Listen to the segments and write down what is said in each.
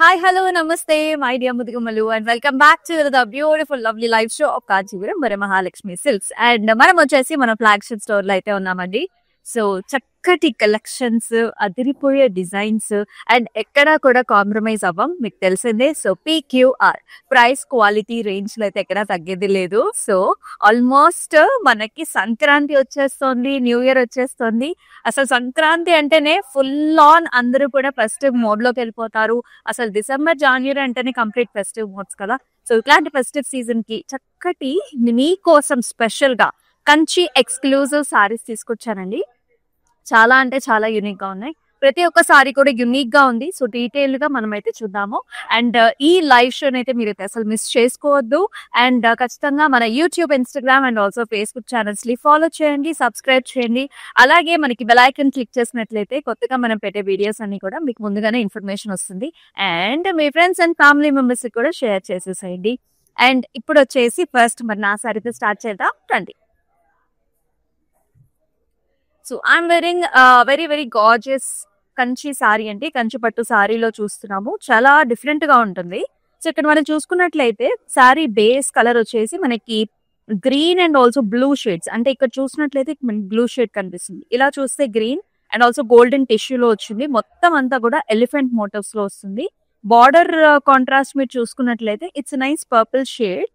Hi, hello, namaste, my dear Mudigamalu, and welcome back to the beautiful, lovely live show of Kanchipuram, Mare Mahalakshmi Silks. And మనం వచ్చేసి మన flagship store లో అయితే ఉన్నామండి. So చక్కటి collections, అదిరిపోయే designs and ఎక్కడా కూడా కాంప్రమైజ్ అవ్వం, మీకు తెలిసిందే. So PQR price quality range లో అయితే ఎక్కడా తగ్గేది లేదు. సో ఆల్మోస్ట్ మనకి సంక్రాంతి వచ్చేస్తుంది, న్యూ ఇయర్ వచ్చేస్తుంది. అసలు సంక్రాంతి అంటేనే ఫుల్ ఆన్ అందరూ కూడా ఫెస్టివ్ మోడ్ లోకి వెళ్ళిపోతారు. అసలు డిసెంబర్ జనవరి అంటేనే కంప్లీట్ ఫెస్టివ్ మోడ్స్ కదా. సో ఇట్లాంటి ఫెస్టివ్ సీజన్ కి చక్కటి మీకోసం స్పెషల్ గా కంచి ఎక్స్క్లూజివ్ సారీస్ తీసుకొచ్చానండి. చాలా అంటే చాలా యూనిక్ గా ఉన్నాయి. ప్రతి ఒక్క సారీ కూడా యూనిక్ గా ఉంది. సో డీటెయిల్ గా మనం అయితే చూద్దాము. అండ్ ఈ లైవ్ షోని అయితే మీరు అసలు మిస్ చేసుకోవద్దు. అండ్ ఖచ్చితంగా మన YouTube, Instagram and also Facebook channels ని ఫాలో చేయండి, సబ్స్క్రైబ్ చేయండి. అలాగే మనకి బెల్ ఐకాన్ క్లిక్ చేసినట్లయితే కొత్తగా మనం పెట్టే వీడియోస్ అన్ని కూడా మీకు ముందుగానే ఇన్ఫర్మేషన్ వస్తుంది. And me friends and family members కి కూడా షేర్ చేసేసేయండి. అండ్ ఇప్పుడు వచ్చేసి ఫస్ట్ మరి నా సారీతో స్టార్ట్ చేద్దాం రండి. So I'm వెరింగ్ very very gorgeous Kanchi sorry అండి. కంచి పట్టు సారీలో చూస్తున్నాము, చాలా డిఫరెంట్ గా ఉంటుంది. సో ఇక్కడ మనం చూసుకున్నట్లయితే సారీ బేస్ కలర్ వచ్చేసి మనకి green and also blue shades, అంటే ఇక్కడ చూసినట్లయితే మనకి బ్లూ షేడ్ కనిపిస్తుంది. ఇలా చూస్తే గ్రీన్ అండ్ ఆల్సో గోల్డెన్ టిష్యూలో వచ్చింది. మొత్తం అంతా కూడా ఎలిఫెంట్ మోటివ్స్ లో వస్తుంది. బార్డర్ కాంట్రాస్ట్ మీరు చూసుకున్నట్లయితే it's nice purple shade,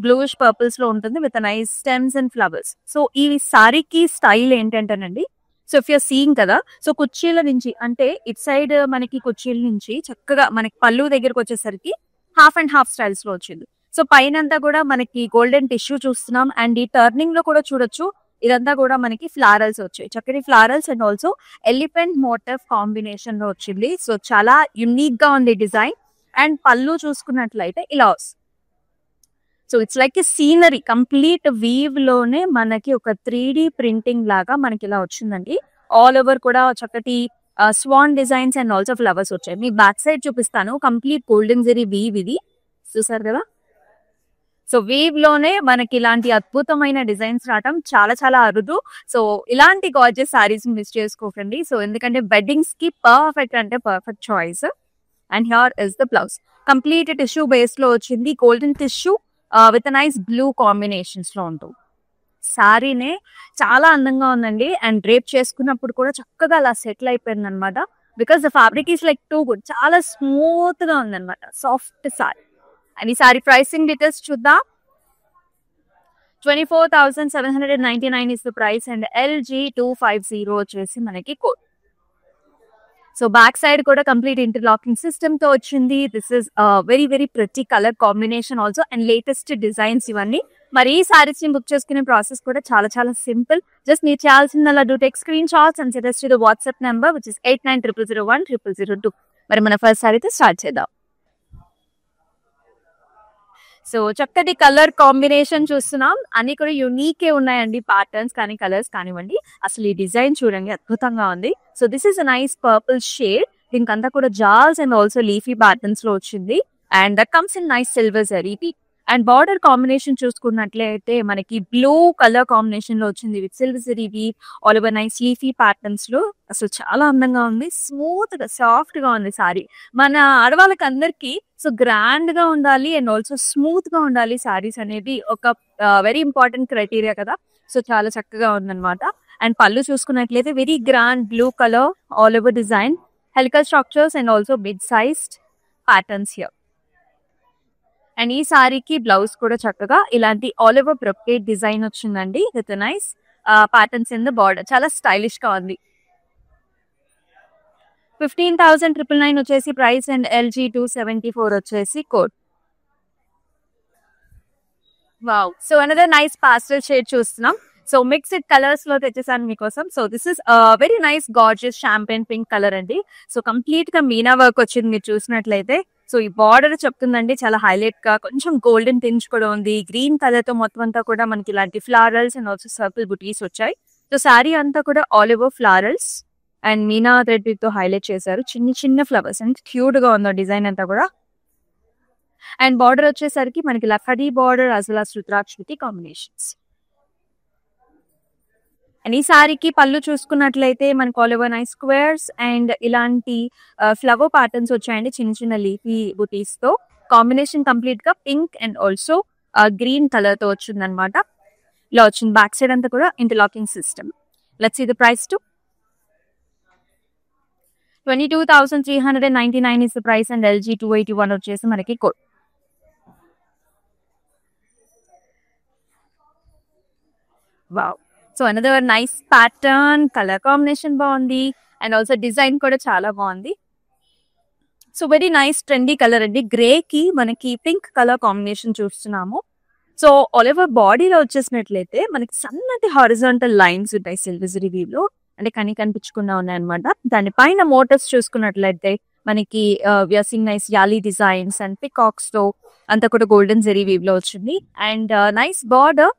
bluish purples లో ఉంటుంది with nice stems and flowers. So ఈ సారీకి స్టైల్ ఏంటంటేనండి, సో ఇఫ్ యూర్ సీయింగ్ కదా, సో కుర్చీల నుంచి అంటే ఇట్ సైడ్ మనకి కుర్చీల నుంచి చక్కగా మనకి పళ్ళు దగ్గరకు వచ్చేసరికి హాఫ్ అండ్ హాఫ్ స్టైల్స్ లో వచ్చింది. సో పైన అంతా కూడా మనకి గోల్డెన్ టిష్యూ చూస్తున్నాం. అండ్ ఈ టర్నింగ్ లో కూడా చూడొచ్చు, ఇదంతా కూడా మనకి ఫ్లారల్స్ వచ్చాయి, చక్కటి florals and also elephant motif combination లో వచ్చింది. సో చాలా యునిక్ గా ఉంది డిజైన్. అండ్ పళ్ళు చూసుకున్నట్లయితే ఇలా వస్తుంది. So it's like a scenery, complete weave లోనే మనకి ఒక 3D ప్రింటింగ్ లాగా మనకి ఇలా వచ్చిందండి. ఆల్ ఓవర్ కూడా చక్కటి swan designs and also flowers వచ్చాయి. మీ బ్యాక్ సైడ్ చూపిస్తాను, కంప్లీట్ గోల్డెన్ జరీ వీవ్ ఇది చూసారు కదా. సో వీవ్ లోనే మనకి ఇలాంటి అద్భుతమైన డిజైన్స్ రావటం చాలా చాలా అరుదు. సో ఇలాంటి గార్జియస్ సారీస్ మిస్ చేసుకోకండి. సో ఎందుకంటే వెడ్డింగ్స్ కి పర్ఫెక్ట్ అంటే perfect choice. And here is the blouse, complete tissue base లో వచ్చింది, golden tissue with nice blue combinations లో ఉంటుంది. సారీనే చాలా అందంగా ఉందండి. అండ్ డ్రేప్ చేసుకున్నప్పుడు కూడా చక్కగా అలా సెటిల్ అయిపోయింది అనమాట. Because the fabric is like too good, చాలా స్మూత్ గా ఉంది అనమాట, సాఫ్ట్ సారీ. అండ్ ఈ సారీ ప్రైసింగ్ డీటెయిల్స్ చూద్దాం. 24,799 is the price. And LG250 వచ్చేసి మనకి కోడ్. సో బ్యాక్ సైడ్ కూడా కంప్లీట్ ఇంటర్లాకింగ్ సిస్టమ్ తో వచ్చింది. This is very very pretty colour combination also and latest designs ఇవన్నీ. మరి ఈ సారీస్ ని బుక్ చేసుకునే ప్రాసెస్ కూడా చాలా చాలా సింపుల్. జస్ట్ మీరు చేయాల్సిందల్లా do take screen shots and send us to the WhatsApp number which is 8900010002. మరి మన ఫస్ట్ సారీతో స్టార్ట్ చేద్దాం. సో చక్కటి కలర్ కాంబినేషన్ చూస్తున్నాం, అన్ని కూడా యూనిక్ ఉన్నాయండి, ప్యాటర్న్స్ కానీ కలర్స్ కానివ్వండి. అసలు ఈ డిజైన్ చూడండి, అద్భుతంగా ఉంది. So this is a nice purple shade, దీనికంతా కూడా జాల్స్ అండ్ ఆల్సో లీఫీ ప్యాటర్న్స్ లో వచ్చింది. And that comes in nice silver zari. And border combination చూసుకున్నట్లయితే మనకి బ్లూ కలర్ కాంబినేషన్ లో వచ్చింది with silver zari weave all over nice leafy patterns లో. అసలు చాలా అందంగా ఉంది, స్మూత్ గా సాఫ్ట్ గా ఉంది సారీ. మన ఆడవాళ్ళకి అందరికి సో గ్రాండ్ గా ఉండాలి అండ్ ఆల్సో స్మూత్ గా ఉండాలి సారీస్ అనేది ఒక వెరీ ఇంపార్టెంట్ క్రైటీరియా కదా. సో చాలా చక్కగా ఉందన్నమాట. అండ్ పళ్ళు చూసుకున్నట్లయితే very grand blue colour all over design, helical structures and also big sized patterns here. And ఈ సారీకి బ్లౌజ్ కూడా చక్కగా ఇలాంటి ఆల్ ఓవర్ బ్రొకేట్ డిజైన్ వచ్చిందండి with nice patterns in the border, చాలా స్టైలిష్ గా ఉంది. 15,999 వచ్చేసి ప్రైస్. అండ్ LG274 వచ్చేసి code. Wow, so another nice pastel shade చూస్తున్నాం. సో మిక్స్డ్ కలర్స్ లో తెచ్చేసాను మీకోసం. So this is very nice gorgeous champagne pink colour అండి. సో కంప్లీట్ గా మీనా వర్క్ వచ్చింది మీరు చూసినట్లయితే. సో ఈ బార్డర్ చెప్తుందండి చాలా హైలైట్ గా, కొంచెం గోల్డెన్ టింజ్ కూడా ఉంది. గ్రీన్ కలర్ తో మొత్తం అంతా కూడా మనకి ఇలాంటి ఫ్లారల్స్ అండ్ ఆల్సో సర్కిల్ బుటీస్ వచ్చాయి. సో సారీ అంతా కూడా all over florals and Meena thread తో హైలైట్ చేశారు, చిన్న చిన్న ఫ్లవర్స్ అండ్ క్యూట్ గా ఉందో డిజైన్ అంతా కూడా. అండ్ బార్డర్ వచ్చేసరికి మనకి లఫడీ border as well as rudraksha combinations. And ఈ సారీకి పళ్ళు చూసుకున్నట్లయితే మనకు all over nice squares and ఇలాంటి ఫ్లవర్ ప్యాటర్న్స్ వచ్చాయండి, చిన్న చిన్న లీఫీ బుటీస్ తో. కాంబినేషన్ కంప్లీట్ గా pink and also green colour తో వచ్చింది అనమాట. ఇలా వచ్చింది. బ్యాక్ సైడ్ అంతా కూడా interlocking system. Let's see the price to 22,399 is the price and LG 281 వచ్చేసి మనకి కోడ్. Wow. So another nice pattern, colour combination బాగుంది అండ్ ఆల్సో డిజైన్ కూడా చాలా బాగుంది. So very nice trendy colour అండి. గ్రే కి మనకి పింక్ కలర్ కాంబినేషన్ చూస్తున్నాము. సో ఆల్ ఓవర్ బాడీలో వచ్చేసినట్లయితే మనకి సన్నటి హారిజాంటల్ లైన్స్ ఉంటాయి సిల్వర్ జరీ వీవ్ లో, అంటే కనిపించకుండా ఉన్నాయన్నమాట. దానిపైన మోటివ్స్ చూసుకున్నట్లయితే మనకి వ్యాసింగ్ నైస్ యాలీ డిజైన్స్ అండ్ పికాక్స్ తో అంతా కూడా గోల్డెన్ జరీ వీవ్ లో వచ్చింది. అండ్ నైస్ బార్డర్,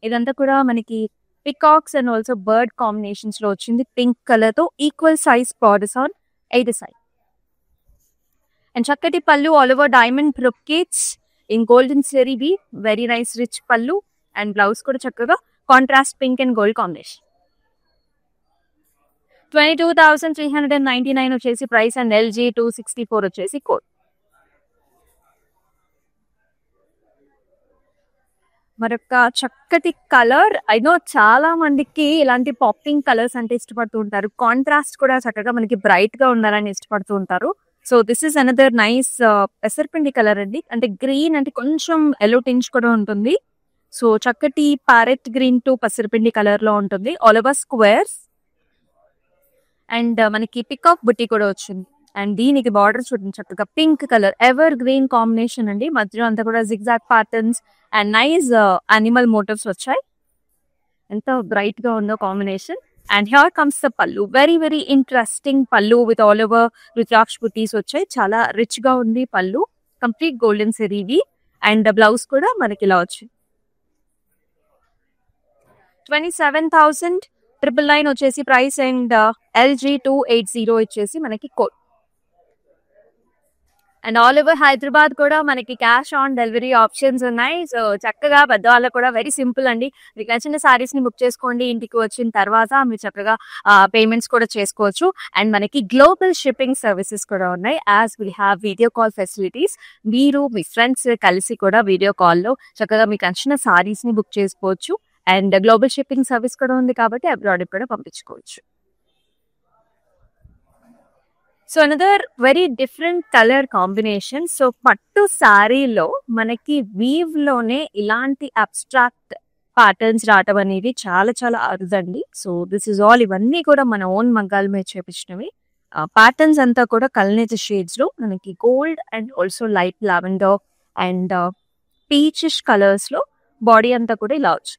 ఇదంతా కూడా మనకి peacocks and also bird combinations లో వచ్చింది. పింక్ కలర్ తో equal size borders on either side. And చక్కటి పళ్ళు, all over diamond brocades in golden zari weave, very nice rich pallu. And blouse కూడా చక్కగా contrast pink and gold combination. 22,399 వచ్చేసి price and LG 264 వచ్చేసి code. మరొక చక్కటి కలర్. ఐ నో చాలా మందికి ఇలాంటి పాపింగ్ కలర్స్ అంటే ఇష్టపడుతూ ఉంటారు. కాంట్రాస్ట్ కూడా చక్కగా మనకి బ్రైట్ గా ఉండాలని ఇష్టపడుతూ ఉంటారు. So this is another nice పెసరపిండి కలర్ అండి. అంటే గ్రీన్ అంటే కొంచెం ఎల్లో టింజ్ కూడా ఉంటుంది. సో చక్కటి ప్యారెట్ గ్రీన్ టు పెసరపిండి కలర్ లో ఉంటుంది. ఆల్ ఓవర్ స్క్వేర్స్ అండ్ మనకి పికాక్ బుట్టి కూడా వచ్చింది. అండ్ దీనికి బార్డర్ చూడండి చక్కగా pink colour, evergreen combination అండి. మధ్యలో అంతా కూడా zigzag patterns and nice animal motifs వచ్చాయి. ఎంత బ్రైట్ గా ఉందో combination. And here comes the pallu, very very interesting pallu with all over rudraksha బుటీస్ వచ్చాయి. చాలా రిచ్ గా ఉంది పళ్ళు, కంప్లీట్ గోల్డెన్ జరీవి. అండ్ బ్లౌజ్ కూడా మనకి ఇలా వచ్చింది. 27,999 వచ్చేసి ప్రైస్ అండ్ LG 280 వచ్చేసి మనకి code. And all over Hyderabad కూడా మనకి క్యాష్ ఆన్ డెలివరీ ఆప్షన్స్ ఉన్నాయి. సో చక్కగా పెద్దవాళ్ళకు కూడా వెరీ సింపుల్ అండి. మీకు నచ్చిన సారీస్ ని బుక్ చేసుకోండి. ఇంటికి వచ్చిన తర్వాత మీరు చక్కగా పేమెంట్స్ కూడా చేసుకోవచ్చు. అండ్ మనకి గ్లోబల్ షిప్పింగ్ సర్వీసెస్ కూడా ఉన్నాయి. As we have video call facilities. మీరు మీ ఫ్రెండ్స్ కలిసి కూడా వీడియో కాల్లో చక్కగా మీకు నచ్చిన సారీస్ ని బుక్ చేసుకోవచ్చు. అండ్ గ్లోబల్ షిప్పింగ్ సర్వీస్ కూడా ఉంది కాబట్టి అబ్రాడ్ కూడా పంపించుకోవచ్చు. So another very different colour combination. So పట్టు శారీలో మనకి వీవ్ లోనే ఇలాంటి అబ్స్ట్రాక్ట్ ప్యాటర్న్స్ రావటం అనేది చాలా చాలా అరుదండి. సో దిస్ ఇస్ ఆల్, ఇవన్నీ కూడా మన ఓన్ మగ్గాల మీద చేపించినవి. ప్యాటర్న్స్ అంతా కూడా కల్నేత షేడ్స్ లో మనకి gold and also light lavender and peachish colours లో బాడీ అంతా కూడా ఇలా వచ్చు.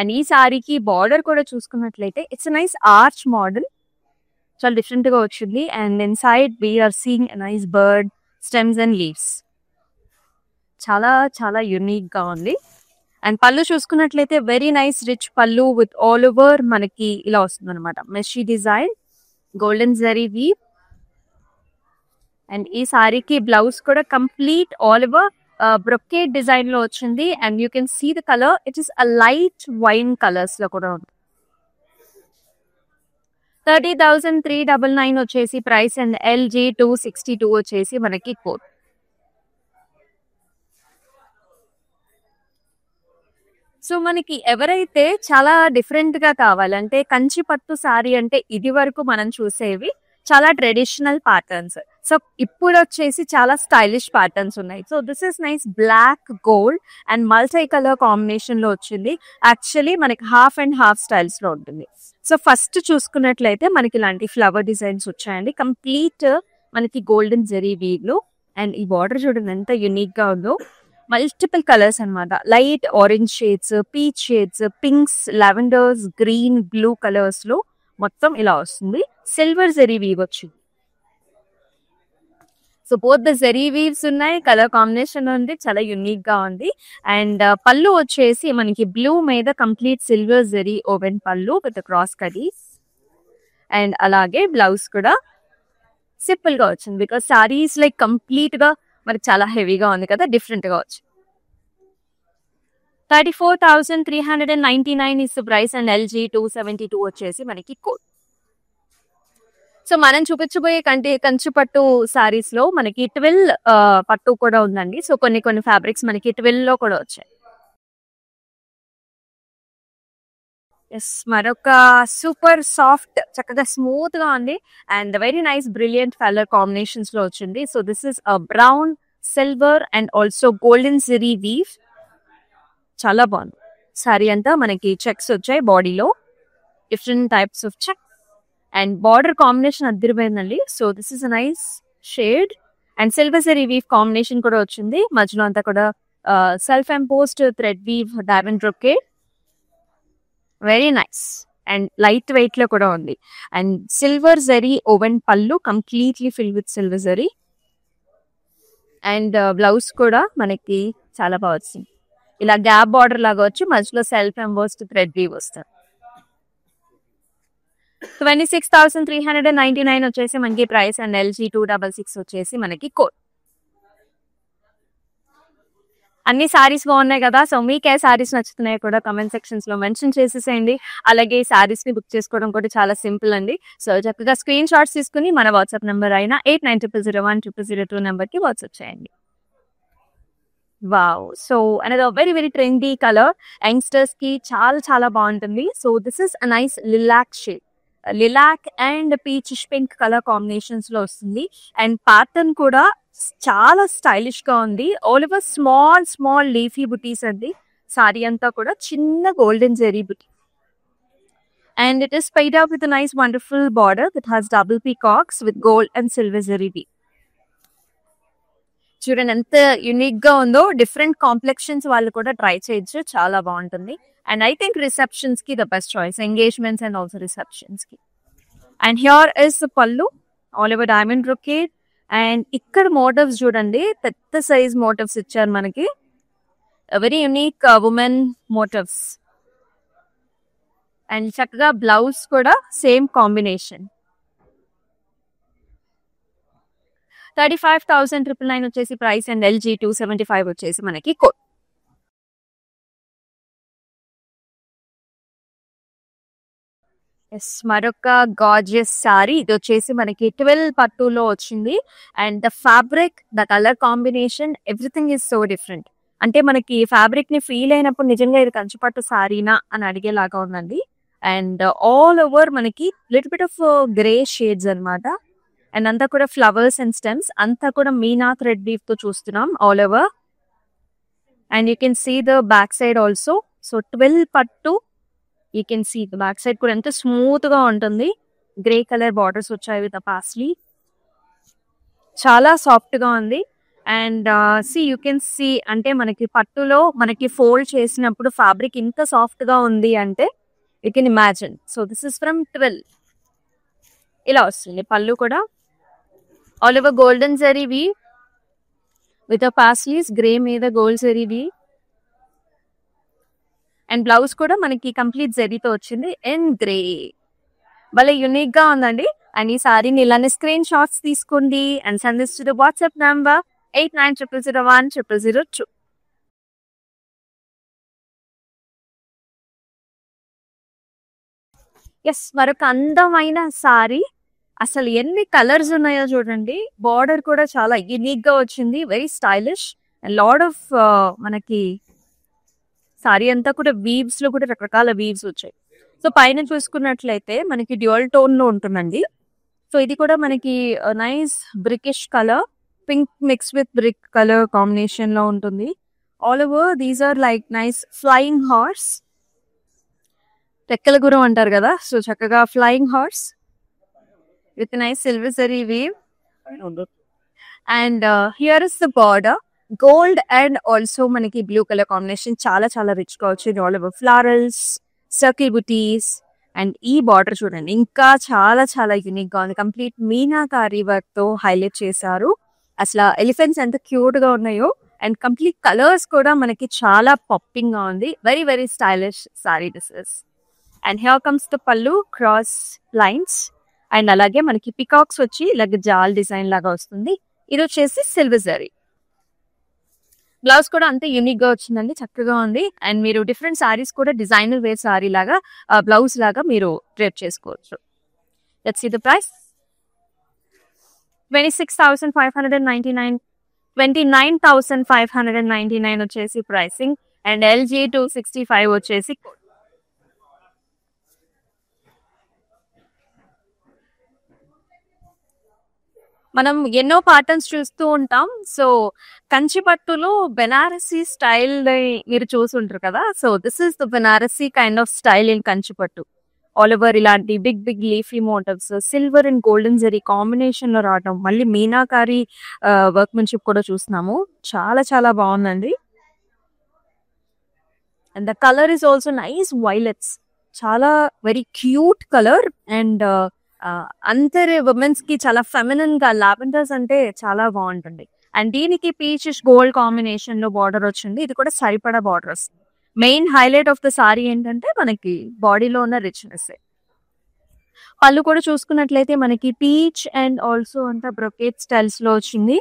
అండ్ ఈ సారీకి బార్డర్ కూడా చూసుకున్నట్లయితే ఇట్స్ నైస్ ఆర్చ్ మోడల్, చాలా డిఫరెంట్ గా వచ్చింది. And inside we're seeing nice bird stems and leaves, చాలా చాలా యూనిక్ గా ఉంది. అండ్ పళ్ళు చూసుకున్నట్లయితే very nice rich pallu with all over మనకి ఇలా వస్తుంది అనమాట, మెషీ design, golden zari weave. And ఈ సారీకి బ్లౌజ్ కూడా complete all over brocade design లో వచ్చింది. And you can see the colour, it is a light wine colours లో కూడా ఉంది. 30,399 వచ్చేసి ప్రైస్ అండ్ LG 262 వచ్చేసి మనకి కోడ్. సో మనకి ఎవరైతే చాలా డిఫరెంట్ గా కావాలంటే, కంచి పట్టు సారీ అంటే ఇది వరకు మనం చూసేవి చాలా ట్రెడిషనల్ ప్యాటర్న్స్. సో ఇప్పుడు వచ్చేసి చాలా స్టైలిష్ ప్యాటర్న్స్ ఉన్నాయి. So this is nice black gold and multi colour combination లో వచ్చింది. యాక్చువల్లీ మనకి హాఫ్ అండ్ హాఫ్ స్టైల్స్ లో ఉంటుంది. సో ఫస్ట్ చూసుకున్నట్లయితే మనకి ఇలాంటి ఫ్లవర్ డిజైన్స్ వచ్చాయండి, కంప్లీట్ మనకి గోల్డెన్ జరీ వీవ్ లో. అండ్ ఈ బార్డర్ చూడండి ఎంత యూనిక్ గా ఉందో. మల్టిపుల్ కలర్స్ అనమాట, light orange shades, peach shades, pinks, lavenders, green, blue colours లో మొత్తం ఇలా వస్తుంది. సిల్వర్ జరీ వీవ్ వచ్చింది. So both the zari weaves ఉన్నాయి, కలర్ కాంబినేషన్ ఉంది, చాలా యూనిక్ గా ఉంది. అండ్ పళ్ళు వచ్చేసి మనకి బ్లూ మీద కంప్లీట్ సిల్వర్ జరీ ఓవెన్ పళ్ళు విత్ క్రాస్ కడీస్. అండ్ అలాగే బ్లౌజ్ కూడా సింపుల్ గా వచ్చింది, బికాస్ సారీస్ లైక్ కంప్లీట్ గా మనకి చాలా హెవీగా ఉంది కదా, డిఫరెంట్ గా వచ్చింది. 34,399 ఇస్ ప్రైస్ అండ్ LG 272 వచ్చేసి మనకి కోడ్. సో మనం చూపించబోయే కంచిపట్టు సారీస్ లో మనకి 12 పట్టు కూడా ఉందండి. సో కొన్ని ఫ్యాబ్రిక్స్ మనకి 12 లో కూడా వచ్చాయి. ఎస్, మరొక సూపర్ సాఫ్ట్, చక్కగా స్మూత్ గా ఉంది and very nice brilliant colour combinations లో వచ్చింది. So this is brown, silver and also golden zari weave. చాలా బాగుంది. సారీ అంతా మనకి చెక్స్ వచ్చాయి, బాడీలో different types of check and border combination అదిరిపోయిందండి. So this is a nice shade and silver zari weave combination కూడా వచ్చింది. మధ్యలో అంతా కూడా self embossed thread weave diamond brocade, very nice and light weight లో కూడా ఉంది. అండ్ సిల్వర్ జరీ ఓవెన్ పళ్ళు completely fill with silver zari and blouse కూడా మనకి చాలా బాగా వచ్చింది. ఇలా గ్యాప్ బార్డర్ లాగా వచ్చి మధ్యలో సెల్ఫ్ ఎంబోస్డ్ థ్రెడ్ వీవ్ వస్తుంది. 26,399 వచ్చేసి మనకి ప్రైస్ అండ్ LG 266 వచ్చేసి మనకి కోడ్. అన్ని సారీస్ బాగున్నాయి కదా. సో మీకు ఏ సారీస్ నచ్చుతున్నాయో కూడా కమెంట్ సెక్షన్స్ లో మెన్షన్ చేసేసేయండి. అలాగే ఈ సారీస్ ని బుక్ చేసుకోవడం కూడా చాలా సింపుల్ అండి. సో చక్కగా స్క్రీన్ షాట్స్ తీసుకుని మన వాట్సాప్ నెంబర్ అయిన 8900010002 నెంబర్ కి వాట్సాప్ చేయండి. Wow, so another very very trendy colour, youngsters కి చాలా చాలా బాగుంటుంది. So this is a nice lilac shade, lilac and peach pink colour combinations లో వస్తుంది. అండ్ ప్యాటర్న్ కూడా చాలా స్టైలిష్ గా ఉంది. All over small small leafy బుటీస్ అండి. సారీ అంతా కూడా చిన్న golden zari buti and it is paid up with a nice wonderful border that has double peacocks with gold and silver zari weave. చూడండి ఎంత యూనిక్ గా ఉందో. డిఫరెంట్ కాంప్లెక్షన్స్ వాళ్ళు కూడా ట్రై చేయొచ్చు, చాలా బాగుంటుంది. అండ్ ఐ థింక్ రిసెప్షన్స్ కి the best choice, engagements and also receptions కి. And here is pallu, all over diamond brocade and ఇక్కడ మోటివ్స్ చూడండి, పెద్ద సైజ్ మోటివ్స్ ఇచ్చారు మనకి, very unique women motifs. And చక్కగా బ్లౌజ్ కూడా సేమ్ కాంబినేషన్. 35,999 వచ్చేసి ప్రైస్ అండ్ LG 275 వచ్చేసి మనకి కోడ్. ఎస్, మరొక గార్జియస్ సారీ. ఇది వచ్చేసి మనకి 12 పట్టులో వచ్చింది and the fabric, the colour combination, everything is so different. అంటే మనకి ఫ్యాబ్రిక్ ని ఫీల్ అయినప్పుడు నిజంగా ఇది కంచిపట్టు సారీనా అని అడిగేలాగా ఉందండి. అండ్ ఆల్ ఓవర్ మనకి little bit of grey shades అన్నమాట. అండ్ అంతా కూడా ఫ్లవర్స్ అండ్ స్టెమ్స్, అంతా కూడా మీనా థ్రెడ్ వీవ్ తో చూస్తున్నాం all over. And you can see the back side also. So 12 పట్టు, you can see the back side కూడా ఎంత స్మూత్ గా ఉంటుంది. గ్రే కలర్ బార్డర్స్ వచ్చాయి విత్ పాస్లీ, చాలా సాఫ్ట్ గా ఉంది. And see you can see, అంటే మనకి పట్టులో మనకి ఫోల్డ్ చేసినప్పుడు ఫ్యాబ్రిక్ ఇంత సాఫ్ట్ గా ఉంది అంటే you can imagine. So this is from 12. ఇలా వస్తుంది పళ్ళు కూడా, all over golden zari weave with paisleys, grey మీద gold zari weave. And blouse కూడా మనకి కంప్లీట్ జరీతో వచ్చింది అండ్ గ్రే, భలే యూనిక్ గా ఉందండి. అండ్ ఈ సారీని ఇలానే స్క్రీన్ షాట్స్ తీసుకోండి and send this to the WhatsApp number 8900010002. Yes, మరొక అందమైన సారీ. అసలు ఎన్ని కలర్స్ ఉన్నాయో చూడండి. బార్డర్ కూడా చాలా యూనిక్ గా వచ్చింది, very stylish and lot of మనకి సారీ అంతా కూడా వీవ్స్ లో కూడా రకరకాల వీవ్స్ వచ్చాయి. సో పైన చూసుకున్నట్లయితే మనకి డ్యూయల్ టోన్ లో ఉంటుందండి. సో ఇది కూడా మనకి nice brickish colour, pink mix with brick colour combination లో ఉంటుంది. All over these are like nice flying horse, రెక్కల గురం అంటారు కదా. సో చక్కగా flying horse with nice silver zari weave. And here is the border, gold and also మనకి blue colour combination చాలా చాలా రిచ్ గా వచ్చింది. All over florals, circle butis and ఈ బార్డర్ చూడండి ఇంకా చాలా చాలా యూనిక్ గా ఉంది. కంప్లీట్ మీనాకారి వర్క్ తో హైలైట్ చేశారు. అసలు ఎలిఫెంట్స్ ఎంత క్యూట్ గా ఉన్నాయో అండ్ కంప్లీట్ కలర్స్ కూడా మనకి చాలా పాపింగ్ గా ఉంది. Very very stylish sorry this is. And here comes the పల్లు, క్రాస్ లైన్స్ అండ్ అలాగే మనకి పికాక్స్ వచ్చి ఇలాగ జాల్ డిజైన్ లాగా వస్తుంది. ఇది వచ్చేసి సిల్వర్ జరీ. బ్లౌజ్ కూడా అంతే యూనిక్ గా వచ్చిందండి, చక్కగా ఉంది. అండ్ మీరు డిఫరెంట్ సారీస్ కూడా డిజైనర్ వేర్ సారీ లాగా బ్లౌజ్ లాగా మీరు డ్రేప్ చేసుకోవచ్చు. Let's see the price. 26,599 29,599 వచ్చేసి ప్రైసింగ్. అండ్ LG 265 వచ్చేసి మనం ఎన్నో ప్యాటర్న్స్ చూస్తూ ఉంటాం. సో కంచి పట్టులో బెనారసీ స్టైల్ మీరు చూసుంటారు కదా. So this is the Banarasi kind of style in Kanchi పట్టు. ఆల్ ఓవర్ ఇలాంటి big big leafy motifs, silver and golden zari combination లో రావడం, మళ్ళీ మీనాకారి వర్క్మెన్షిప్ కూడా చూస్తున్నాము. చాలా చాలా బాగుందండి. And the colour is also nice violets, చాలా వెరీ క్యూట్ కలర్. అండ్ అందరి ఉమెన్స్ కి చాలా ఫెమినన్ గా లావెండర్స్ అంటే చాలా బాగుంటుంది. అండ్ దీనికి పీచిష్ గోల్డ్ కాంబినేషన్ లో బార్డర్ వచ్చింది. ఇది కూడా సరిపడా బార్డర్ వస్తుంది. Main highlight of the sari ఏంటంటే మనకి బాడీలో ఉన్న రిచ్నెస్. పళ్ళు కూడా చూసుకున్నట్లయితే మనకి పీచ్ అండ్ ఆల్సో అంతా బ్రొకేట్ స్టైల్స్ లో వచ్చింది.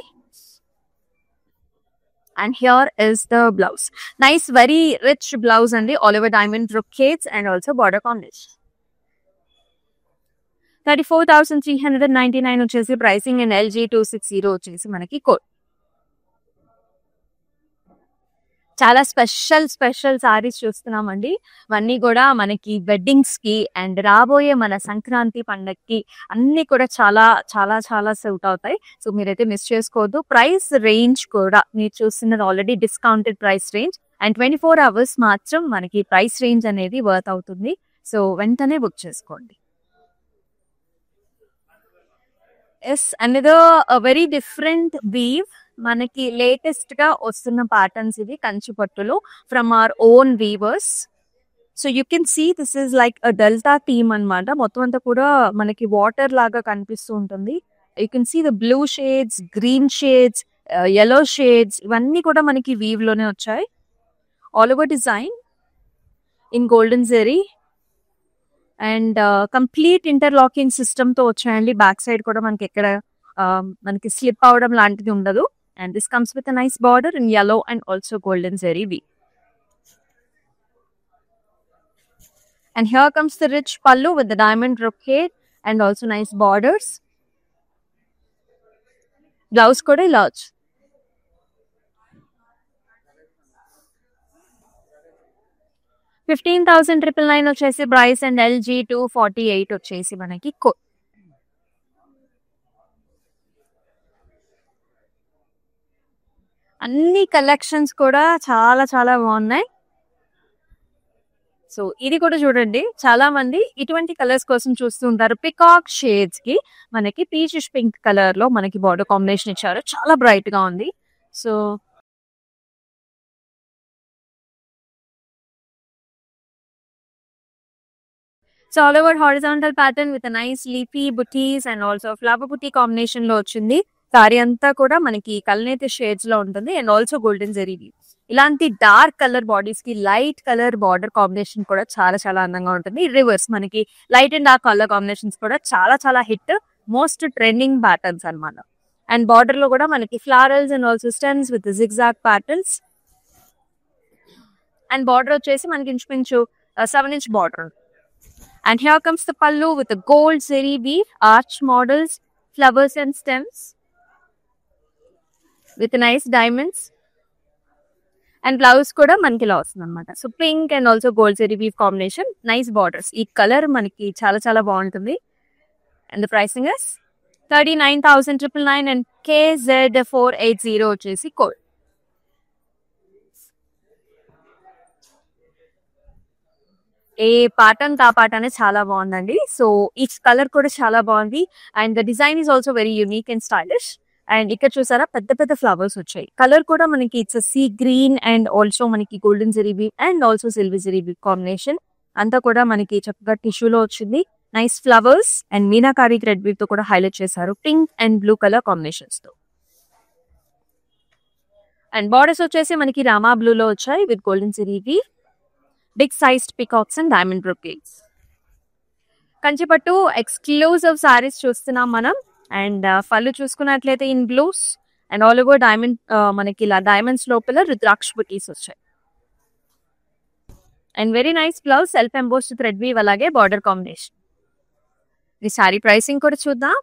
And here is the blouse. Nice very rich blouse అండి, all over diamond brocades and also border combination. 34,399 వచ్చేసి ప్రైసింగ్. అండ్ LG 260 వచ్చేసి మనకి కోడ్. చాలా స్పెషల్ స్పెషల్ సారీస్ చూస్తున్నామండి. ఇవన్నీ కూడా మనకి వెడ్డింగ్స్ కి అండ్ రాబోయే మన సంక్రాంతి పండగకి అన్ని కూడా చాలా చాలా చాలా సూట్ అవుతాయి. సో మీరైతే మిస్ చేసుకోవద్దు. ప్రైస్ రేంజ్ కూడా మీరు చూస్తున్నది already discounted price range. And 24 hours మాత్రం మనకి ప్రైస్ రేంజ్ అనేది వర్త్ అవుతుంది. సో వెంటనే బుక్ చేసుకోండి. Yes, another very different weave. మనకి లేటెస్ట్ గా వస్తున్న ప్యాటర్న్స్ ఇవి కంచి పట్టులో from our own weavers. So you can see this is like a delta theme అనమాట. మొత్తం అంతా కూడా మనకి వాటర్ లాగా కనిపిస్తూ ఉంటుంది. You can see the blue shades, green shades, yellow shades, ఇవన్నీ కూడా మనకి వీవ్ లోనే వచ్చాయి. All over design in golden zari and complete interlocking system తో వచ్చాయండి. బ్యాక్ సైడ్ కూడా మనకి ఎక్కడ మనకి స్లిప్ అవడం లాంటిది ఉండదు. And this comes with a nice border in yellow and also golden zari weave. And here comes the rich pallu with the diamond brocade and also nice borders. Blouse kuda ila వచ్చు. $15,999 వచ్చేసి price. And LG 248 వచ్చేసి మనకి code. అన్ని collections కూడా చాలా చాలా బాగున్నాయి. So ఇది కూడా చూడండి, చాలా మంది ఇటువంటి కలర్స్ కోసం చూస్తూ ఉంటారు. పికాక్ షేడ్స్ కి మనకి పీచిష్ పింక్ కలర్ లో మనకి బార్డర్ కాంబినేషన్ ఇచ్చారు. చాలా బ్రైట్ గా ఉంది. So all over horizontal pattern with nice leafy buttis and also flower buti combination లో వచ్చింది. సారీ అంతా కూడా మనకి కల్నేతి షేడ్స్ లో ఉంటుంది. And also golden zari weave. ఇలాంటి డార్క్ కలర్ బాడీస్ కి లైట్ కలర్ బార్డర్ కాంబినేషన్ కూడా చాలా చాలా అందంగా ఉంటుంది. రివర్స్ మనకి light and dark colour combinations కూడా చాలా చాలా హిట్, మోస్ట్ ట్రెండింగ్ ప్యాటర్న్స్ అన్నమాట. అండ్ బార్డర్ లో కూడా మనకి florals and also stems with zigzag patterns. And border వచ్చేసి మనకి ఇంచుమించు 7-inch border. And here comes the pallu with the gold zari weave, arch models, flowers and stems with nice diamonds. And blouse kuda manki ఇలా వస్తుంది అన్నమాట. So pink and also gold zari weave combination, nice borders. ఈ colour మనకి చాలా చాలా బాగుంటుంది. And the pricing is 39,999 and KZ 480 వచ్చేసి code. ఏ pattern కా పాటనే చాలా బాగుందండి. సో ఈ కలర్ కూడా చాలా బాగుంది. And the design is also very unique and stylish. And ఇక్కడ చూసారా పెద్ద పెద్ద ఫ్లవర్స్ వచ్చాయి. కలర్ కూడా మనకి it's sea green and also మనకి golden zari weave and also silver zari weave combination. అంతా కూడా మనకి చక్కగా టిష్యూలో వచ్చింది. Nice flowers and meenakari thread weave తో కూడా హైలైట్ చేశారు, pink and blue colour combinations తో. అండ్ బార్డర్స్ వచ్చేసి మనకి రామా బ్లూ లో వచ్చాయి with golden zari weave, big sized peacocks and diamond brocades. కంచిపట్టు ఎక్స్క్లూజివ్ సారీస్ చూస్తున్నాం మనం. అండ్ పళ్ళు చూసుకున్నట్లయితే in blues and all over diamond మనకి ఇలా డైమండ్స్ లోపల రుద్రాక్ష బుటీస్ వచ్చాయి. And very nice blouse, self embossed thread weave, అలాగే బార్డర్ కాంబినేషన్. ఈ సారీ ప్రైసింగ్ కూడా చూద్దాం.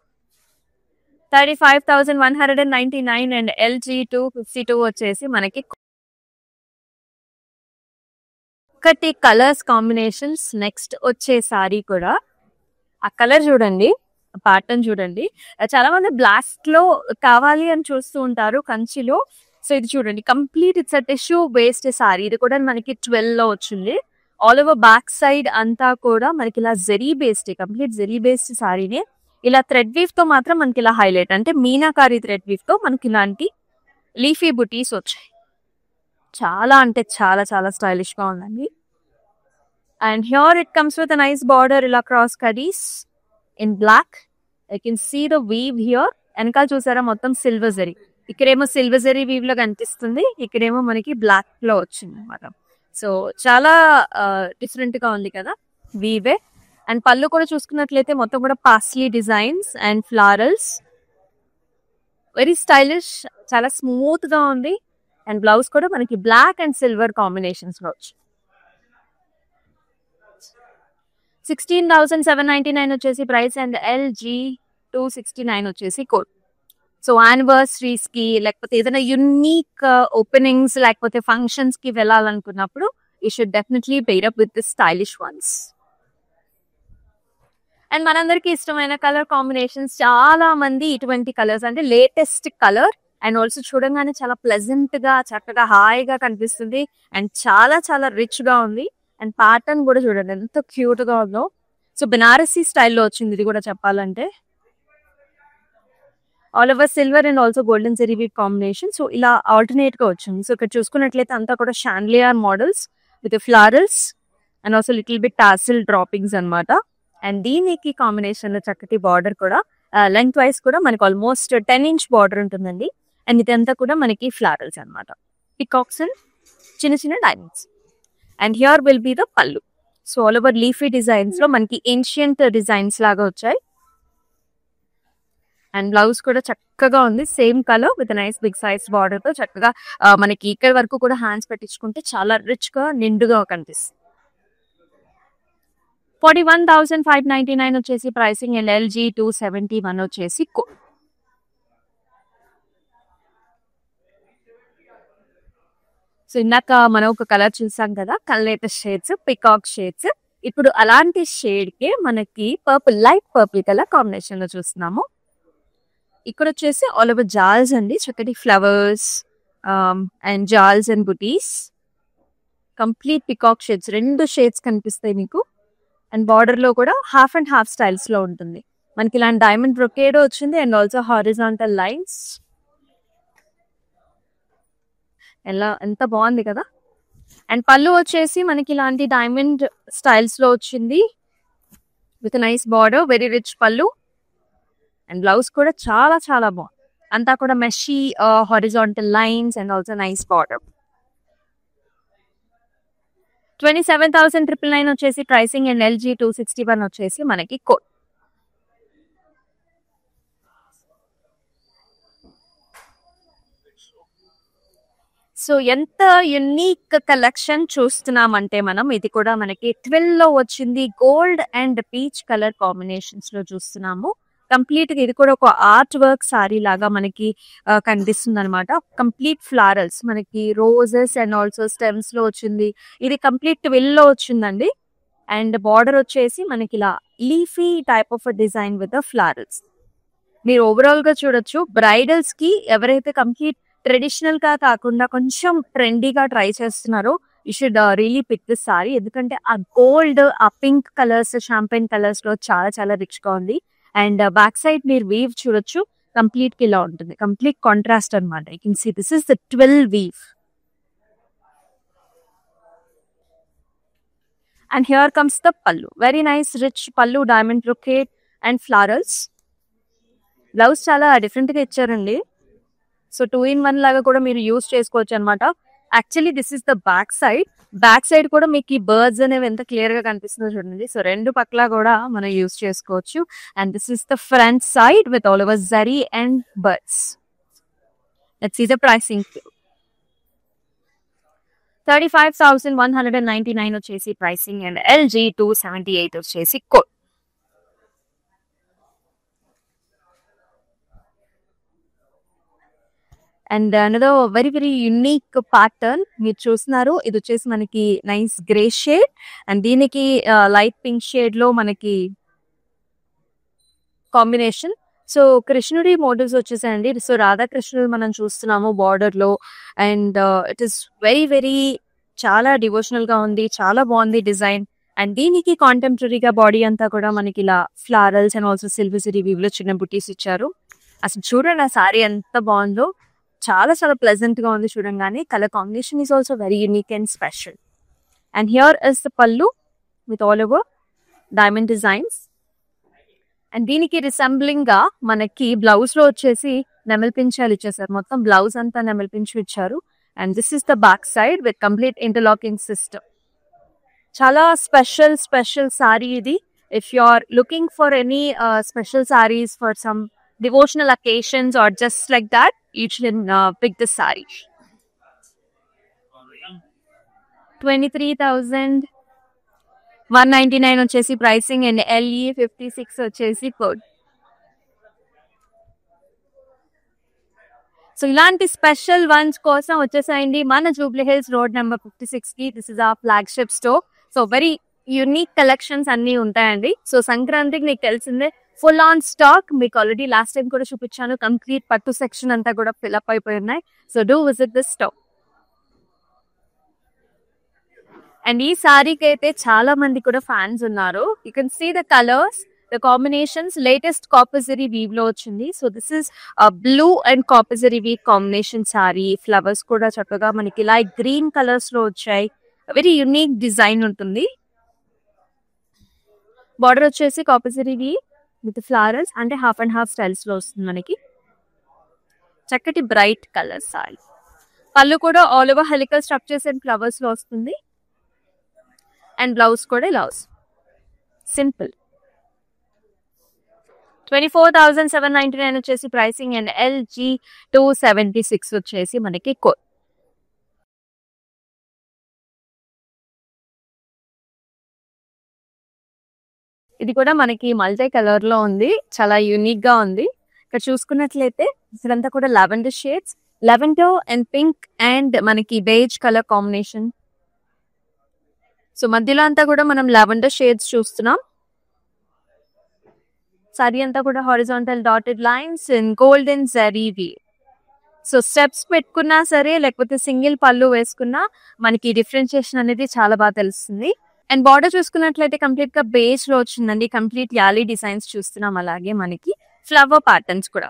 35,199 అండ్ LG 252 వచ్చేసి మనకి ఒకటి కలర్స్ కాంబినేషన్స్. నెక్స్ట్ వచ్చే సారీ కూడా ఆ కలర్ చూడండి, ప్యాటర్న్ చూడండి. చాలా మంది బ్లాస్ట్ లో కావాలి అని చూస్తూ ఉంటారు కంచిలో. సో ఇది చూడండి, complete it's tissue based sorry. ఇది కూడా మనకి 12 లో వచ్చింది. ఆల్ ఓవర్ బ్యాక్ సైడ్ అంతా కూడా మనకి ఇలా zari based, complete zari based సారీనే. ఇలా థ్రెడ్ వీవ్ తో మాత్రం మనకి ఇలా హైలైట్, అంటే మీనాకారి థ్రెడ్ వీవ్ తో మనకి ఇలాంటి లీఫీ బుటీస్ వచ్చాయి. చాలా అంటే చాలా చాలా స్టైలిష్ గా ఉందండి. And here it comes with nice border, ఇలా క్రాస్ కడీస్ in black. I can see the weave here. వెనకాల చూసారా మొత్తం సిల్వర్ జరీ. ఇక్కడేమో సిల్వర్ జరీ వీవ్ లో కనిపిస్తుంది, ఇక్కడేమో మనకి బ్లాక్ లో వచ్చింది అనమాట. సో చాలా డిఫరెంట్ గా ఉంది కదా వీవే. అండ్ పళ్ళు కూడా చూసుకున్నట్లయితే మొత్తం కూడా paisley designs and florals, very stylish, చాలా స్మూత్ గా ఉంది. అండ్ బ్లౌజ్ కూడా మనకి బ్లాక్ అండ్ సిల్వర్ కాంబినేషన్స్ లో వచ్చి 16,799 వచ్చేసి ప్రైస్. అండ్ LG 269 వచ్చేసి కోడ్. సో యానివర్సరీస్ కి, లేకపోతే ఏదైనా యునిక్ ఓపెనింగ్స్, లేకపోతే ఫంక్షన్స్ కి వెళ్ళాలనుకున్నప్పుడు you should definitely pair up with this stylish ones. And మనందరికి ఇష్టమైన కలర్ కాంబినేషన్స్, చాలా మంది ఇటువంటి కలర్స్, అంటే లేటెస్ట్ కలర్ అండ్ ఆల్సో చూడంగానే చాలా ప్లెజెంట్ గా, చక్కగా హాయిగా కనిపిస్తుంది. అండ్ చాలా చాలా రిచ్ గా ఉంది. అండ్ ప్యాటర్న్ కూడా చూడండి ఎంత క్యూట్ గా ఉందో. సో బెనారసీ స్టైల్లో వచ్చింది ఇది కూడా చెప్పాలంటే. All over silver and also golden zari weave combination. So ఇలా ఆల్టర్నేట్ గా వచ్చింది. సో ఇక్కడ చూసుకున్నట్లయితే అంతా కూడా chandelier models with florals and also little bit tassel droppings అనమాట. అండ్ దీనికి కాంబినేషన్ లో చక్కటి బార్డర్ కూడా, లెంగ్త్ వైజ్ కూడా మనకి ఆల్మోస్ట్ 10 ఇంచ్ బార్డర్ ఉంటుందండి. అండ్ ఇదంతా కూడా మనకి ఫ్లారల్స్ అనమాట, పికాక్స్ అండ్ చిన్న చిన్న diamonds. And here will be the pallu. So all over leafy designs లో మనకి ఏన్షియంట్ డిజైన్స్ లాగా వచ్చాయి. అండ్ బ్లౌజ్ కూడా చక్కగా ఉంది, same colour with nice big size border తో చక్కగా మనకి ఇక్కడ వరకు కూడా హ్యాండ్స్ పెట్టించుకుంటే చాలా రిచ్ గా నిండుగా కనిపిస్తుంది. 41,599 వచ్చేసి ప్రైసింగ్. అండ్ LG 271 వచ్చేసి కోడ్. సో ఇందాక మనం ఒక కలర్ చూసాం కదా, లేటెస్ట్ షేడ్స్, పికాక్ షేడ్స్. ఇప్పుడు అలాంటి షేడ్ కి మనకి purple, light purple colour combination లో చూస్తున్నాము. ఇక్కడ వచ్చేసి ఆల్ ఓవర్ జాల్స్ అండి, చక్కటి flowers and జాల్స్ and buttis, complete peacock shades, 2 shades కనిపిస్తాయి మీకు. అండ్ బార్డర్ లో కూడా హాఫ్ అండ్ హాఫ్ స్టైల్స్ లో ఉంటుంది. మనకి ఇలాంటి డైమండ్ బ్రొకేడ్ వచ్చింది అండ్ ఆల్సో హారిజాంటల్ లైన్స్. ఎంత బాగుంది కదా. అండ్ పళ్ళు వచ్చేసి మనకి ఇలాంటి డైమండ్ స్టైల్స్ లో వచ్చింది with nice border, very rich pallu. And blouse కూడా చాలా చాలా బాగుంది, అంతా కూడా మెషీ horizontal lines and also nice border. 27,999 వచ్చేసి ప్రైసింగ్. అండ్ LG 261 వచ్చేసి మనకి కోడ్. సో ఎంత యునిక్ కలెక్షన్ చూస్తున్నామంటే మనం, ఇది కూడా మనకి 12 లో వచ్చింది, gold and peach colour combinations లో చూస్తున్నాము. కంప్లీట్ గా ఇది కూడా ఒక ఆర్ట్ వర్క్ సారీ లాగా మనకి కనిపిస్తుంది అనమాట. కంప్లీట్ ఫ్లారల్స్, మనకి రోజెస్ అండ్ ఆల్సో స్టెమ్స్ లో వచ్చింది. ఇది కంప్లీట్ 12 లో వచ్చిందండి. అండ్ బార్డర్ వచ్చేసి మనకి ఇలా leafy type of design with florals. మీరు ఓవరాల్ గా చూడొచ్చు, బ్రైడల్స్ కి ఎవరైతే కంప్లీట్ ట్రెడిషనల్ గా కాకుండా కొంచెం ట్రెండీగా ట్రై చేస్తున్నారో you should really pick this sari. ఎందుకంటే ఆ గోల్డ్, ఆ పింక్ కలర్స్, షాంపెయిన్ కలర్స్ లో చాలా చాలా రిచ్ గా ఉంది. అండ్ బ్యాక్ సైడ్ మీరు వీవ్ చూడొచ్చు, కంప్లీట్ గా ఇలా ఉంటుంది, కంప్లీట్ కాంట్రాస్ట్ అనమాట. You can see this is the 12 weave. And here comes the pallu, very nice rich pallu, diamond brocade and florals. Blouse చాలా డిఫరెంట్ గా ఇచ్చారండి. సో 2-in-1 లాగా కూడా మీరు యూజ్ చేసుకోవచ్చు అనమాట. Actually this is the back side. Back side కూడా మీకు ఈ బర్డ్స్ అనేవి ఎంత క్లియర్ గా కనిపిస్తుందో చూడండి. సో 2 పక్కల కూడా మనం యూజ్ చేసుకోవచ్చు. And this is the front side with all over zari and birds. Let's see the pricing. 35,199 వచ్చేసి ప్రైసింగ్ అండ్ LG 278 వచ్చేసి code. And another very very unique pattern మీరు చూస్తున్నారు. ఇది వచ్చేసి మనకి నైస్ గ్రే షేడ్ అండ్ దీనికి లైట్ పింక్ షేడ్ లో మనకి కాంబినేషన్. సో కృష్ణుడి మోటివ్స్ వచ్చేసాయండి. సో రాధాకృష్ణుడు మనం చూస్తున్నాము బార్డర్ లో and it is very very చాలా డివోషనల్ గా ఉంది, చాలా బాగుంది డిజైన్. అండ్ దీనికి కాంటెంపరీగా బాడీ అంతా కూడా మనకి ఇలా florals and also silver zari weave లో చిన్న బుటీస్ ఇచ్చారు. అసలు చూడండి ఆ సారీ ఎంత బాగుందో, చాలా చాలా ప్లెజెంట్ గా ఉంది చూడంగానే. Colour combination is also very unique and special. And here is the pallu with all over diamond designs. And దీనికి రిసెంబ్లింగ్ గా మనకి బ్లౌజ్ లో వచ్చేసి నెమల్ పించాలు ఇచ్చేసారు. మొత్తం బ్లౌజ్ అంతా నెమల్ పించు ఇచ్చారు. And this is the back side with complete interlocking system. చాలా స్పెషల్ సారీ ఇది. If you are looking for any special saris for some devotional occasions or just like that, you should pick this saree. 23,199 వచ్చేసి pricing and LE 56 వచ్చేసి code. So ఇలాంటి special ones కోసం వచ్చేసాయండి మన Jubilee hills road number 56 కి. This is ఆ flagship store. So very unique collections అన్ని ఉంటాయండి. So సంక్రాంతికి నీకు తెలిసిందే ఫుల్ ఆన్ స్టాక్. మీకు ఆల్రెడీ లాస్ట్ టైం కూడా చూపించాను. కంప్లీట్ పట్టు సెక్షన్ అంతా కూడా ఫిల్అప్ అయిపోయి ఉన్నాయి. So do visit this stock. And ఈ సారీకి అయితే చాలా మంది కూడా ఫ్యాన్స్ ఉన్నారు. You can see the colours, the combinations. Latest కాపర్జరీ weave లో వచ్చింది. So this is blue and కాపర్జరీ weave combination sorry. Flowers కూడా చక్కగా మనకి లైట్ గ్రీన్ కలర్స్ లో వచ్చాయి. వెరీ యునిక్ డిజైన్ ఉంటుంది. బార్డర్ వచ్చేసి కాపర్జరీ వీవ్ విత్ ఫ్లవర్స్ అంటే హాఫ్ అండ్ హాఫ్ స్టైల్స్ లో వస్తుంది మనకి. చక్కటి బ్రైట్ కలర్ సారీ. పళ్ళు కూడా all over helical structures and flowers లో వస్తుంది. అండ్ బ్లౌజ్ కూడా ఇలా సింపుల్. 24,799 వచ్చేసి ప్రైసింగ్ అండ్ LG 276 వచ్చేసి మనకి కోడ్. ఇది కూడా మనకి మల్టీ కలర్ లో ఉంది. చాలా యూనిక్ గా ఉంది. ఇక్కడ చూసుకున్నట్లయితే ఇదంతా కూడా lavender shades, lavender and pink and మనకి బేజ్ కలర్ కాంబినేషన్. సో మధ్యలో అంతా కూడా మనం లావెండర్ షేడ్స్ చూస్తున్నాం. సారీ అంతా కూడా horizontal dotted lines and golden zari weave. So steps పెట్టుకున్నా సరే లేకపోతే సింగిల్ పళ్ళు వేసుకున్నా మనకి డిఫరెన్షియేషన్ అనేది చాలా బాగా తెలుస్తుంది. అండ్ బార్డర్ చూసుకున్నట్లయితే కంప్లీట్ గా బేస్ లో వచ్చిందండి. కంప్లీట్ యాలీ డిజైన్స్ చూస్తున్నాం. అలాగే మనకి ఫ్లవర్ ప్యాటర్న్స్ కూడా.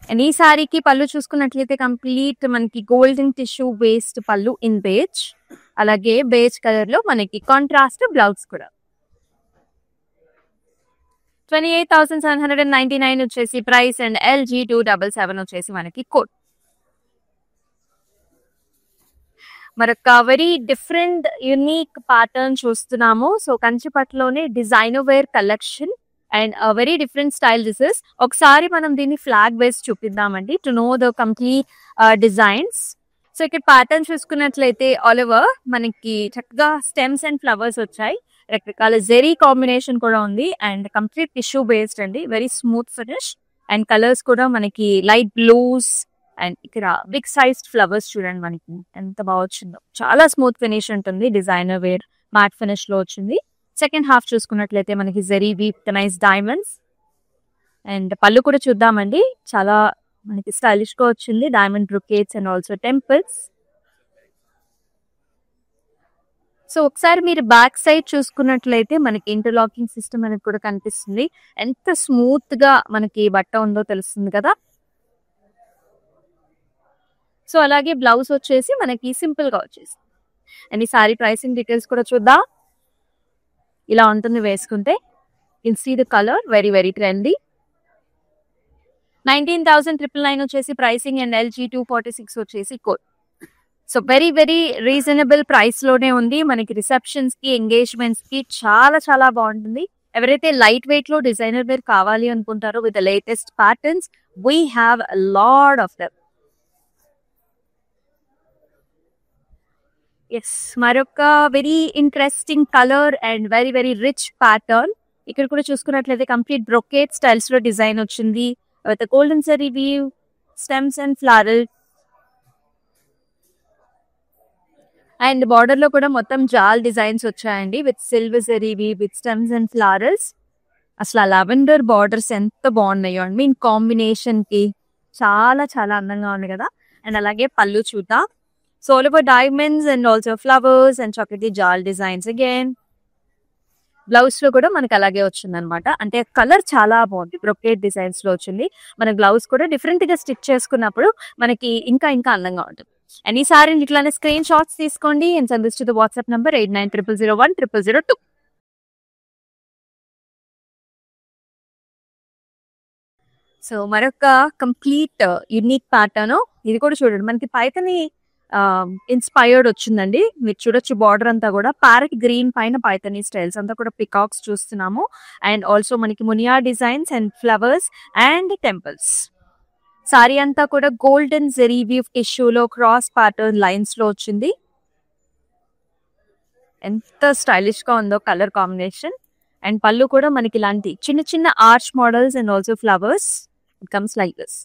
అండ్ ఈ సారీకి పళ్ళు చూసుకున్నట్లయితే కంప్లీట్ మనకి గోల్డెన్ టిష్యూ వేస్ట్ పళ్ళు ఇన్ బేజ్. అలాగే బేజ్ కలర్ లో మనకి కాంట్రాస్ట్ బ్లౌజ్ కూడా. 28,799 వచ్చేసి ప్రైస్ అండ్ LG 277 వచ్చేసి మనకి కోడ్. మరొక వెరీ డిఫరెంట్ యూనిక్ ప్యాటర్న్ చూస్తున్నాము. సో కంచిపట్టులోనే designer wear collection and very different style this is. ఒకసారి మనం దీన్ని ఫ్లాగ్ వేసి చూపిద్దామండి to know the complete designs. So ఇక్కడ ప్యాటర్న్ చూసుకున్నట్లయితే ఆల్ ఓవర్ మనకి చక్కగా స్టెమ్స్ అండ్ ఫ్లవర్స్ వచ్చాయి. రకరకాల జెరీ కాంబినేషన్ కూడా ఉంది అండ్ కంప్లీట్ టిష్యూ బేస్డ్ అండి. Very smooth finish and colours కూడా మనకి లైట్ బ్లూస్ అండ్ ఇక్కడ బిగ్ సైజ్డ్ ఫ్లవర్స్ చూడండి మనకి ఎంత బాగా వచ్చిందో. చాలా స్మూత్ ఫినిష్ ఉంటుంది. డిజైనర్ వేర్ మ్యాట్ ఫినిష్ లో వచ్చింది. సెకండ్ హాఫ్ చూసుకున్నట్లయితే మనకి zari weave nice diamonds and pallu కూడా చూద్దామండి. చాలా మనకి స్టైలిష్ గా వచ్చింది. Diamond brocades and also temples. So ఒకసారి మీరు బ్యాక్ సైడ్ చూసుకున్నట్లయితే మనకి ఇంటర్లాకింగ్ సిస్టమ్ అనేది కూడా కనిపిస్తుంది. ఎంత స్మూత్ గా మనకి బట్ట ఉందో తెలుస్తుంది కదా. సో అలాగే బ్లౌజ్ వచ్చేసి మనకి సింపుల్ గా వచ్చేసి. అండ్ ఈ సారీ ప్రైసింగ్ డీటెయిల్స్ కూడా చూద్దాం. ఇలా ఉంటుంది వేసుకుంటే. In see the colour very very trendy. 19,999 వచ్చేసి ప్రైసింగ్ అండ్ LG 246 వచ్చేసి code. So very very reasonable price లోనే ఉంది. మనకి రిసెప్షన్స్ కి ఎంగేజ్మెంట్స్ కి చాలా చాలా బాగుంటుంది. ఎవరైతే లైట్ వెయిట్ లో డిజైనర్ వేర్ కావాలి అనుకుంటారో with the latest patterns, we have a lot of them. Yes, మరొక very interesting colour and very very rich pattern. ఇక్కడ కూడా చూసుకున్నట్లయితే కంప్లీట్ బ్రొకేట్ స్టైల్స్ లో డిజైన్ వచ్చింది with golden zari weave, stems and floral. And border లో కూడా మొత్తం jaal designs వచ్చాయండి with silver zari weave, with stems and florals. అసలు లావెండర్ బార్డర్స్ ఎంత బాగున్నాయో అండి మీన్ కాంబినేషన్ కి, చాలా చాలా అందంగా ఉంది కదా. అండ్ అలాగే పళ్ళు చూద్దాం. So all over diamonds and also flowers and chocolate jaal designs again. Blouse లో కూడా మనకి అలాగే వచ్చింది అనమాట. అంటే కలర్ చాలా బాగుంది, బ్రొకేట్ డిజైన్స్ లో వచ్చింది. మన బ్లౌజ్ కూడా డిఫరెంట్ గా స్టిచ్ చేసుకున్నప్పుడు మనకి ఇంకా ఇంకా అందంగా ఉంటుంది. అండ్ ఈ సారీ ఇట్లానే స్క్రీన్ షాట్స్ తీసుకోండి and send this to the WhatsApp number 8900010002. So మరొక కంప్లీట్ యూనిక్ ప్యాటర్న్. ఇది కూడా చూడండి, మనకి పైతని ఇన్స్పైర్డ్ వచ్చిందండి. మీరు చూడొచ్చు బార్డర్ అంతా కూడా ప్యారెట్ గ్రీన్ పైన పైతని స్టైల్స్ అంతా కూడా పికాక్స్ చూస్తున్నాము. అండ్ ఆల్సో మనకి మునియా designs and flowers and temples. Sari అంతా కూడా గోల్డెన్ జెరీ వీవ్ టిష్యూలో క్రాస్ ప్యాటర్న్ లైన్స్ లో వచ్చింది. ఎంత స్టైలిష్ గా ఉందో కలర్ కాంబినేషన్. అండ్ పళ్ళు కూడా మనకి ఇలాంటి చిన్న చిన్న arch models and also flowers. It comes like this.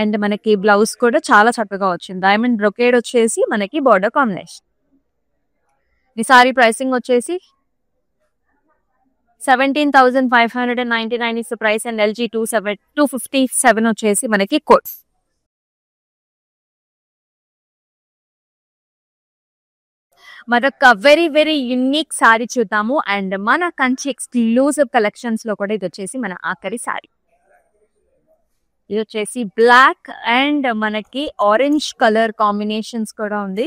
And మనకి బ్లౌజ్ కూడా చాలా చక్కగా వచ్చింది. డైమండ్ బ్రొకేడ్ వచ్చేసి మనకి బార్డర్ కాంబినేషన్. ఈ సారీ ప్రైసింగ్ వచ్చేసి 17,599 is the price and LG 257 వచ్చేసి మనకి కోడ్. మరొక వెరీ వెరీ యూనిక్ సారీ చూద్దాము. అండ్ మన కంచి ఎక్స్క్లూజివ్ కలెక్షన్స్ లో కూడా ఇది వచ్చేసి మన ఆఖరి సారీ. ఇది వచ్చేసి బ్లాక్ అండ్ మనకి ఆరెంజ్ కలర్ కాంబినేషన్స్ కూడా ఉంది.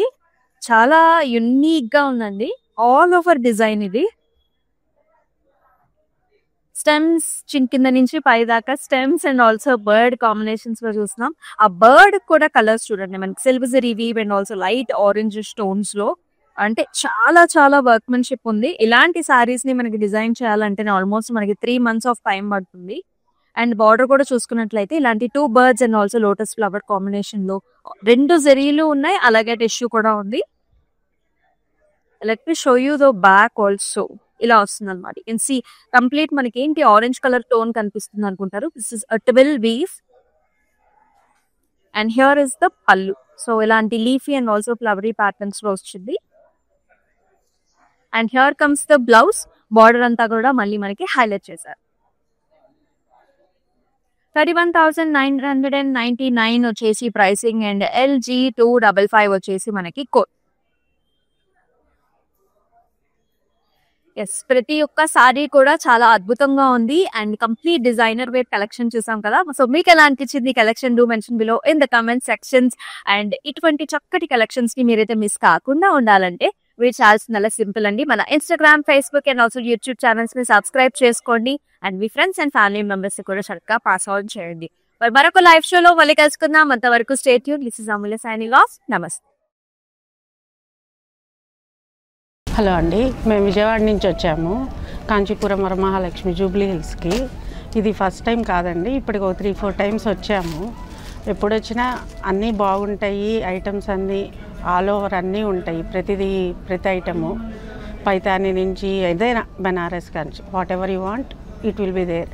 చాలా యునిక్ గా ఉందండి, ఆల్ ఓవర్ డిజైన్. ఇది స్టెమ్స్ కింద నుంచి పై దాకా stems and also bird combinations లో చూస్తున్నాం. ఆ బర్డ్ కూడా కలర్స్ చూడండి, మనకి silver zari weave and also light orange stones లో. అంటే చాలా చాలా వర్క్మెన్షిప్ ఉంది. ఇలాంటి సారీస్ ని మనకి డిజైన్ చేయాలంటే ఆల్మోస్ట్ మనకి 3 months ఆఫ్ టైం పడుతుంది. అండ్ బార్డర్ కూడా చూసుకున్నట్లయితే ఇలాంటి 2 birds and also lotus flower combination లో 2 జరీలు ఉన్నాయి, అలాగే టిష్యూ కూడా ఉంది. Let me show you the back also. ఇలా వస్తుంది అనమాట. ఇన్ సి కంప్లీట్ మనకి ఏంటి ఆరెంజ్ కలర్ టోన్ కనిపిస్తుంది అనుకుంటారు. This is 12 weave and here is the pallu. So ఇలాంటి leafy and also flowery patterns లో వచ్చింది. And here comes the blouse. Border అంతా కూడా మళ్ళీ మనకి హైలైట్ చేశారు. 31,999 వచ్చేసి ప్రైసింగ్ అండ్ LG 255 వచ్చేసి మనకి కోడ్. ఎస్, ప్రతి ఒక్క సారీ కూడా చాలా అద్భుతంగా ఉంది and complete designer wear collection చూసాం కదా. సో మీకు ఎలా అనిపించింది collection? Do mention below in the comment sections. And ఇటువంటి చక్కటి కలెక్షన్స్ ని మీరైతే మిస్ కాకుండా ఉండాలంటే మీరు చాలా సింపుల్ అండి. మన Instagram, Facebook and also YouTube channels ని సబ్స్క్రైబ్ చేసుకోండి. And me friends and family members కూడా చక్కగా పాస్ ఆన్ చేయండి. మరొక లైవ్ షోలో మళ్ళీ కలుసుకుందాం. అంతవరకు stay tune. This is Amulya signing off. నమస్తే. హలో అండి, మేము విజయవాడ నుంచి వచ్చాము కాంచీపురం వరమహాలక్ష్మి జూబ్లీ హిల్స్కి. ఇది ఫస్ట్ టైం కాదండి, ఇప్పటికి 3-4 times వచ్చాము. ఎప్పుడు వచ్చినా అన్నీ బాగుంటాయి, ఐటమ్స్ అన్నీ ఆల్ ఓవర్ అన్నీ ఉంటాయి. ప్రతి ఐటము పైతాని నుంచి ఏదైనా Banaras Kanchi whatever you want it will be there.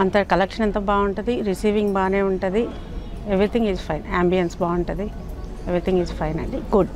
అంత కలెక్షన్ ఎంత బాగుంటుంది, రిసీవింగ్ బాగానే ఉంటుంది, ఎవ్రీథింగ్ ఈజ్ ఫైన్, అంబియన్స్ బాగుంటుంది, ఎవ్రీథింగ్ ఈజ్ ఫైన్ అండి, గుడ్.